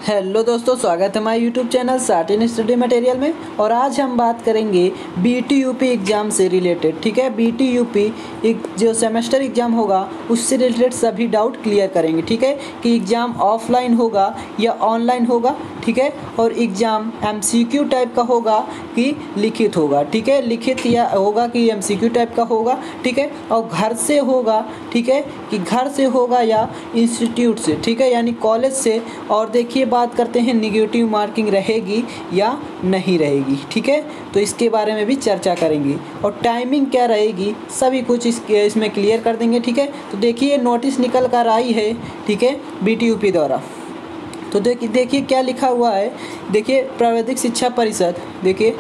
Hello दोस्तों, स्वागत है हमारे YouTube channel satin study material में। और आज हम बात करेंगे BTUP एग्ज़ाम से रिलेटेड। ठीक है, BTUP एक जो सेमेस्टर एग्ज़ाम होगा उससे रिलेटेड सभी डाउट क्लियर करेंगे। ठीक है, कि एग्ज़ाम ऑफलाइन होगा या ऑनलाइन होगा। ठीक है, और एग्ज़ाम MCQ टाइप का होगा कि लिखित होगा। ठीक है, लिखित या होगा कि MCQ टाइप का होगा। ठीक है, और घर से होगा। ठीक है, कि घर से होगा या इंस्टीट्यूट से। ठीक है, यानी कॉलेज से। और देखिए बात करते हैं निगेटिव मार्किंग रहेगी या नहीं रहेगी। ठीक है, तो इसके बारे में भी चर्चा करेंगे और टाइमिंग क्या रहेगी सभी कुछ इसमें क्लियर कर देंगे। ठीक है, तो देखिए नोटिस निकल कर आई है। ठीक है, BTUP द्वारा। तो देखिए क्या लिखा हुआ है। देखिए प्राविधिक शिक्षा परिषद, देखिए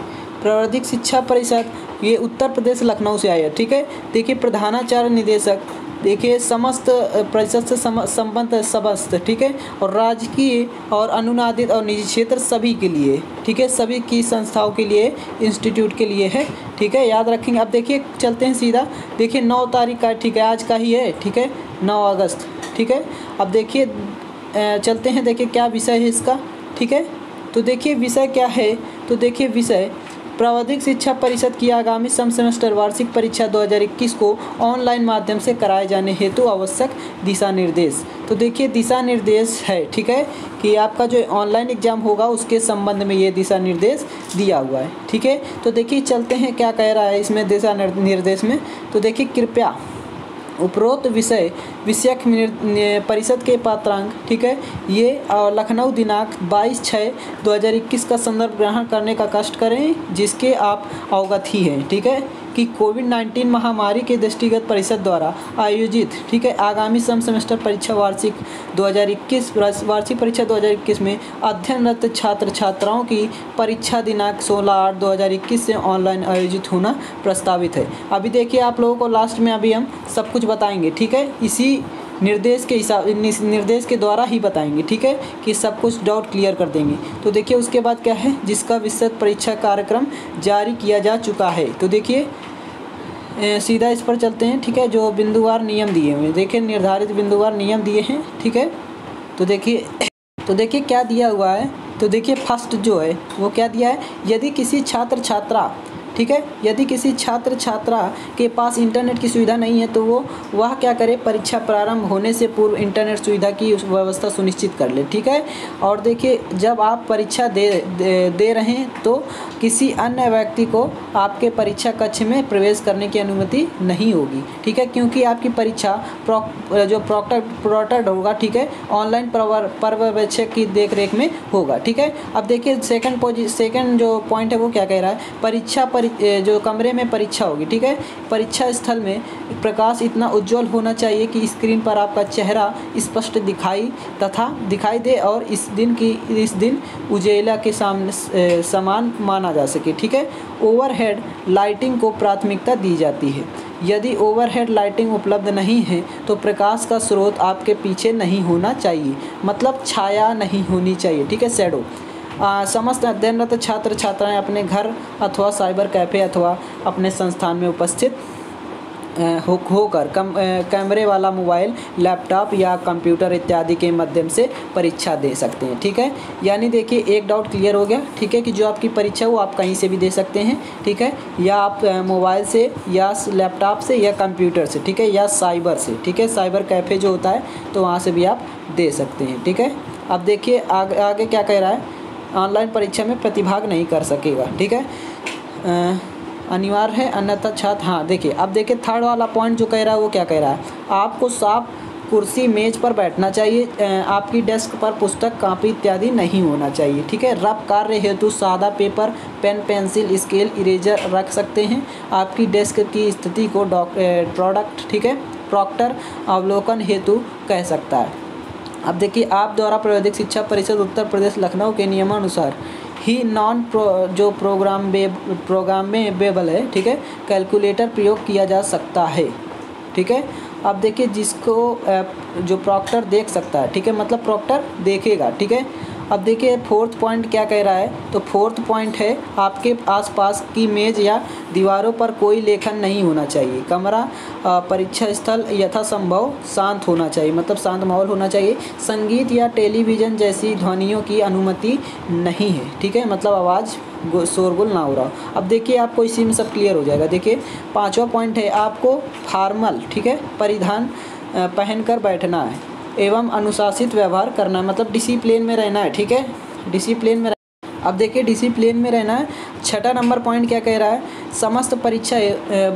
प्राविधिक शिक्षा परिषद ये उत्तर प्रदेश लखनऊ से आया है। ठीक है, देखिए प्रधानाचार्य निदेशक, देखिए समस्त परिषद से संबद्ध समस्त। ठीक है, और राजकीय और अनुदानित और निजी क्षेत्र सभी के लिए। ठीक है, सभी की संस्थाओं के लिए, इंस्टीट्यूट के लिए है। ठीक है, याद रखेंगे। अब देखिए चलते हैं सीधा। देखिए 9 तारीख का, ठीक है, आज का ही है। ठीक है, 9 अगस्त। ठीक है, अब देखिए चलते हैं। देखिए क्या विषय है इसका। ठीक है, तो देखिए विषय क्या है। तो देखिए विषय प्राविधिक शिक्षा परिषद की आगामी सम सेमेस्टर वार्षिक परीक्षा 2021 को ऑनलाइन माध्यम से कराए जाने हेतु आवश्यक दिशा निर्देश। तो देखिए दिशा निर्देश है। ठीक है, कि आपका जो ऑनलाइन एग्जाम होगा उसके संबंध में ये दिशा निर्देश दिया हुआ है। ठीक है, तो देखिए चलते हैं क्या कह रहा है इसमें दिशा निर्देश में। तो देखिए कृपया उपरोक्त विषयक परिषद के पात्रांक, ठीक है, ये लखनऊ दिनांक 22/6/2021 का संदर्भ ग्रहण करने का कष्ट करें, जिसके आप अवगत ही हैं। ठीक है, कि कोविड-19 महामारी के दृष्टिगत परिषद द्वारा आयोजित, ठीक है, आगामी सम सेमेस्टर परीक्षा वार्षिक वार्षिक परीक्षा 2021 में अध्ययनरत छात्र छात्राओं की परीक्षा दिनांक 16/8/2021 से ऑनलाइन आयोजित होना प्रस्तावित है। अभी देखिए आप लोगों को लास्ट में अभी हम सब कुछ बताएंगे। ठीक है, इसी निर्देश के द्वारा ही बताएंगे। ठीक है, कि सब कुछ डाउट क्लियर कर देंगे। तो देखिए उसके बाद क्या है, जिसका विस्तृत परीक्षा कार्यक्रम जारी किया जा चुका है। तो देखिए सीधा इस पर चलते हैं। ठीक है, जो बिंदुवार नियम दिए हुए हैं, देखिए निर्धारित बिंदुवार नियम दिए हैं। ठीक है, तो देखिए क्या दिया हुआ है। तो देखिए फर्स्ट जो है वो क्या दिया है, यदि किसी छात्र छात्रा, ठीक है, यदि किसी छात्र छात्रा के पास इंटरनेट की सुविधा नहीं है तो वह क्या करे, परीक्षा प्रारंभ होने से पूर्व इंटरनेट सुविधा की व्यवस्था सुनिश्चित कर ले। ठीक है, और देखिए जब आप परीक्षा दे रहे हैं तो किसी अन्य व्यक्ति को आपके परीक्षा कक्ष में प्रवेश करने की अनुमति नहीं होगी। ठीक है, क्योंकि आपकी परीक्षा जो प्रॉक्टर होगा, ठीक है, ऑनलाइन पर्यवेक्षक की देखरेख में होगा। ठीक है, अब देखिए सेकंड जो पॉइंट है वो क्या कह रहा है, परीक्षा जो कमरे में परीक्षा होगी, ठीक है, परीक्षा स्थल में प्रकाश इतना उज्जवल होना चाहिए कि स्क्रीन पर आपका चेहरा स्पष्ट दिखाई दे और इस दिन उजेला के समान माना जा सके। ठीक है, ओवरहेड लाइटिंग को प्राथमिकता दी जाती है। यदि ओवरहेड लाइटिंग उपलब्ध नहीं है तो प्रकाश का स्रोत आपके पीछे नहीं होना चाहिए, मतलब छाया नहीं होनी चाहिए। ठीक है, शैडो। समस्त अध्ययनरत छात्र छात्राएं अपने घर अथवा साइबर कैफ़े अथवा अपने संस्थान में उपस्थित होकर कैमरे वाला मोबाइल, लैपटॉप या कंप्यूटर इत्यादि के माध्यम से परीक्षा दे सकते हैं। ठीक है, यानी देखिए एक डाउट क्लियर हो गया। ठीक है, कि जो आपकी परीक्षा वो आप कहीं से भी दे सकते हैं। ठीक है, या आप मोबाइल से या लैपटॉप से या कंप्यूटर से, ठीक है, या साइबर से। ठीक है, साइबर कैफ़े जो होता है तो वहाँ से भी आप दे सकते हैं। ठीक है, अब देखिए आगे क्या कह रहा है, ऑनलाइन परीक्षा में प्रतिभाग नहीं कर सकेगा। ठीक है, अनिवार्य है अन्यथा छात्र, हाँ देखिए अब देखिए थर्ड वाला पॉइंट जो कह रहा है वो क्या कह रहा है, आपको साफ कुर्सी मेज पर बैठना चाहिए, आपकी डेस्क पर पुस्तक कॉपी इत्यादि नहीं होना चाहिए। ठीक है, रफ कार्य हेतु सादा paper, pen, pencil, scale, eraser रख सकते हैं। आपकी डेस्क की स्थिति को ठीक है, प्रॉक्टर अवलोकन हेतु कह सकता है। अब देखिए आप द्वारा प्राविधिक शिक्षा परिषद उत्तर प्रदेश लखनऊ के नियमानुसार ही जो प्रोग्रामेबल है, ठीक है, कैलकुलेटर प्रयोग किया जा सकता है। ठीक है, अब देखिए जिसको जो प्रॉक्टर देख सकता है, ठीक है, मतलब प्रॉक्टर देखेगा। ठीक है, अब देखिए फोर्थ पॉइंट क्या कह रहा है, तो फोर्थ पॉइंट है आपके आसपास की मेज या दीवारों पर कोई लेखन नहीं होना चाहिए। कमरा परीक्षा स्थल यथासंभव शांत होना चाहिए, मतलब शांत माहौल होना चाहिए। संगीत या टेलीविज़न जैसी ध्वनियों की अनुमति नहीं है, ठीक है, मतलब आवाज़ शोरगुल ना हो रहा हो। अब देखिए आपको इसी में सब क्लियर हो जाएगा। देखिए पांचवा पॉइंट है आपको फॉर्मल, ठीक है, परिधान पहनकर बैठना है एवं अनुशासित व्यवहार करना है, मतलब डिसिप्लिन में रहना है, ठीक है, डिसिप्लिन में। अब देखिए डिसिप्लिन में रहना है। छठा नंबर पॉइंट क्या कह रहा है, समस्त परीक्षा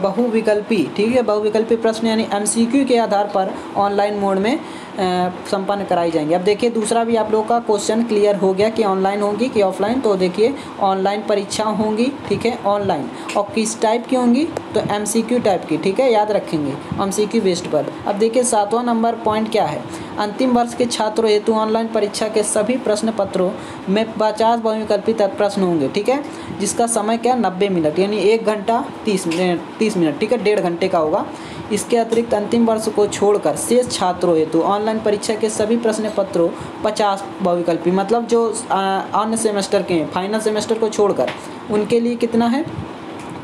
बहुविकल्पी, ठीक है, बहुविकल्पी प्रश्न यानी एमसीक्यू के आधार पर ऑनलाइन मोड में संपन्न कराई जाएंगी। अब देखिए दूसरा भी आप लोगों का क्वेश्चन क्लियर हो गया कि ऑनलाइन होंगी कि ऑफलाइन। तो देखिए ऑनलाइन परीक्षा होंगी, ठीक है, ऑनलाइन, और किस टाइप की होंगी, तो एमसीक्यू टाइप की, ठीक है, याद रखेंगे एमसीक्यू बेस्ड पर। अब देखिए सातवां नंबर पॉइंट क्या है, अंतिम वर्ष के छात्रों हेतु ऑनलाइन परीक्षा के सभी प्रश्न पत्रों में 50 बहुविकल्पी प्रश्न होंगे, ठीक है, जिसका समय क्या 90 मिनट यानी 1 घंटा 30 मिनट, ठीक है, 1.5 घंटे का होगा। इसके अतिरिक्त अंतिम वर्ष को छोड़कर शेष छात्रों हेतु ऑनलाइन परीक्षा के सभी प्रश्न पत्रों 50 बहुविकल्पी, मतलब जो अन्य सेमेस्टर के हैं, फाइनल सेमेस्टर को छोड़कर उनके लिए कितना है,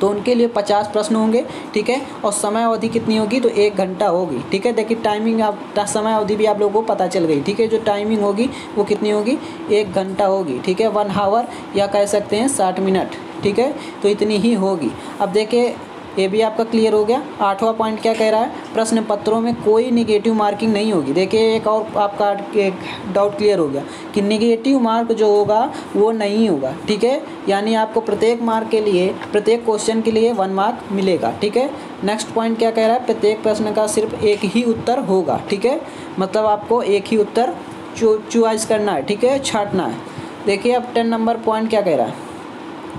तो उनके लिए 50 प्रश्न होंगे, ठीक है, और समय अवधि कितनी होगी, तो 1 घंटा होगी, ठीक है। देखिए टाइमिंग आप समय अवधि भी आप लोगों को पता चल गई, ठीक है, जो टाइमिंग होगी वो कितनी होगी, 1 घंटा होगी, ठीक है, 1 आवर या कह सकते हैं 60 मिनट, ठीक है, तो इतनी ही होगी। अब देखिए ये भी आपका क्लियर हो गया। आठवां पॉइंट क्या कह रहा है, प्रश्न पत्रों में कोई निगेटिव मार्किंग नहीं होगी। देखिए एक और आपका एक डाउट क्लियर हो गया कि निगेटिव मार्क जो होगा वो नहीं होगा, ठीक है, यानी आपको प्रत्येक मार्क के लिए, प्रत्येक क्वेश्चन के लिए 1 मार्क मिलेगा, ठीक है। नेक्स्ट पॉइंट क्या कह रहा है, प्रत्येक प्रश्न का सिर्फ एक ही उत्तर होगा, ठीक है, मतलब आपको एक ही उत्तर चॉइस करना है, ठीक है, छांटना है। देखिए अब 10 नंबर पॉइंट क्या कह रहा है,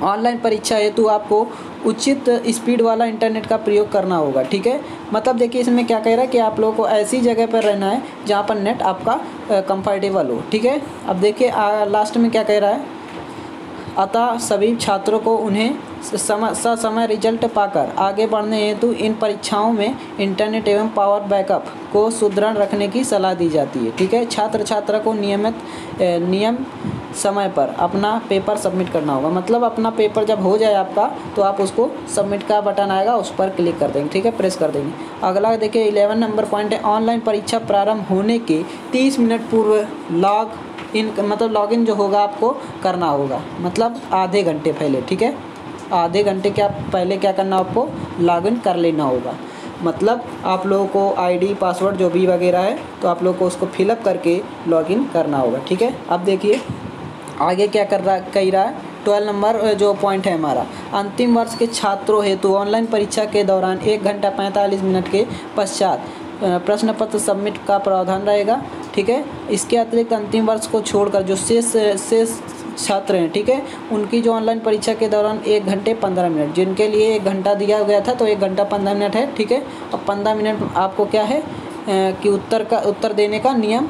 ऑनलाइन परीक्षा हेतु आपको उचित स्पीड वाला इंटरनेट का प्रयोग करना होगा, ठीक है, मतलब देखिए इसमें क्या कह रहा है कि आप लोगों को ऐसी जगह पर रहना है जहाँ पर नेट आपका कंफर्टेबल हो, ठीक है। अब देखिए लास्ट में क्या कह रहा है, अतः सभी छात्रों को उन्हें ससमय रिजल्ट पाकर आगे बढ़ने हेतु इन परीक्षाओं में इंटरनेट एवं पावर बैकअप को सुदृढ़ रखने की सलाह दी जाती है, ठीक है। छात्र छात्रा को नियम समय पर अपना पेपर सबमिट करना होगा, मतलब अपना पेपर जब हो जाए आपका तो आप उसको सबमिट का बटन आएगा उस पर क्लिक कर देंगे, ठीक है, प्रेस कर देंगे। अगला देखिए 11 नंबर पॉइंट है, ऑनलाइन परीक्षा प्रारंभ होने के 30 मिनट पूर्व लॉगिन जो होगा आपको करना होगा, मतलब आधे घंटे पहले, ठीक है, आधे घंटे क्या पहले क्या करना आपको लॉगिन कर लेना होगा, मतलब आप लोगों को आईडी पासवर्ड जो भी वगैरह है तो आप लोगों को उसको फिलअप करके लॉगिन करना होगा, ठीक है। अब देखिए आगे क्या कह रहा है 12 नंबर जो पॉइंट है हमारा, अंतिम वर्ष के छात्रों हेतु ऑनलाइन परीक्षा के दौरान 1 घंटा 45 मिनट के पश्चात प्रश्न पत्र सबमिट का प्रावधान रहेगा, ठीक है। इसके अतिरिक्त अंतिम वर्ष को छोड़कर जो शेष छात्र हैं, ठीक है, उनकी जो ऑनलाइन परीक्षा के दौरान 1 घंटे 15 मिनट, जिनके लिए 1 घंटा दिया गया था तो 1 घंटा 15 मिनट है, ठीक है, और 15 मिनट आपको क्या है कि उत्तर देने का नियम,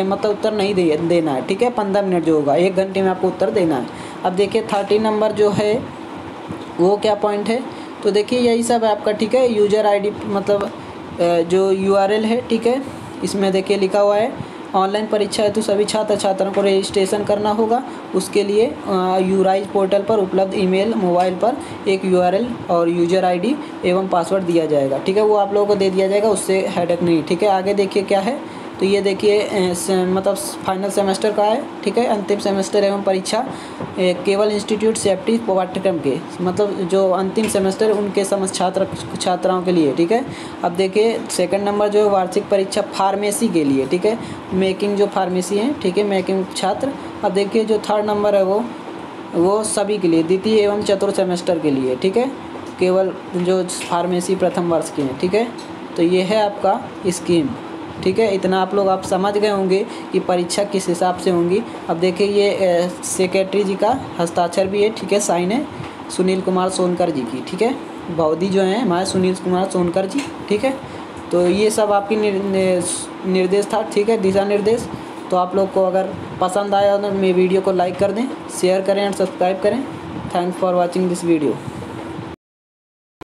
मतलब उत्तर नहीं देना है, ठीक है, 15 मिनट जो होगा 1 घंटे में आपको उत्तर देना है। अब देखिए 30 नंबर जो है वो क्या पॉइंट है, तो देखिए यही सब है आपका, ठीक है, यूजर आईडी मतलब जो URL है, ठीक है, इसमें देखिए लिखा हुआ है ऑनलाइन परीक्षा है तो सभी छात्र छात्राओं को रजिस्ट्रेशन करना होगा। उसके लिए यूराइज पोर्टल पर उपलब्ध ईमेल मोबाइल पर एक URL और यूजर आईडी एवं पासवर्ड दिया जाएगा, ठीक है, वो आप लोगों को दे दिया जाएगा, उससे हेडेक नहीं, ठीक है। आगे देखिए क्या है, तो ये देखिए मतलब फाइनल सेमेस्टर का है, ठीक है, अंतिम सेमेस्टर एवं परीक्षा केवल इंस्टीट्यूट सेफ्टी पाठ्यक्रम के, मतलब जो अंतिम सेमेस्टर उनके समस्त छात्राओं के लिए, ठीक है। अब देखिए सेकंड नंबर जो है वार्षिक परीक्षा फार्मेसी के लिए, ठीक है, मेकिंग जो फार्मेसी है, ठीक है, मेकिंग छात्र। अब देखिए जो 3rd नंबर है वो सभी के लिए, द्वितीय एवं चतुर्थ सेमेस्टर के लिए, ठीक है, केवल जो फार्मेसी प्रथम वर्ष के हैं, ठीक है। तो ये है आपका स्कीम, ठीक है, इतना आप समझ गए होंगे कि परीक्षा किस हिसाब से होंगी। अब देखिए ये सेक्रेटरी जी का हस्ताक्षर भी है, ठीक है, साइन है सुनील कुमार सोनकर जी की, ठीक है, बौद्धी जो हैं हमारे सुनील कुमार सोनकर जी, ठीक है। तो ये सब आपकी निर्देश था, ठीक है, दिशा निर्देश। तो आप लोग को अगर पसंद आया तो मेरे वीडियो को लाइक कर दें, शेयर करें और सब्सक्राइब करें। Thanks for watching this video.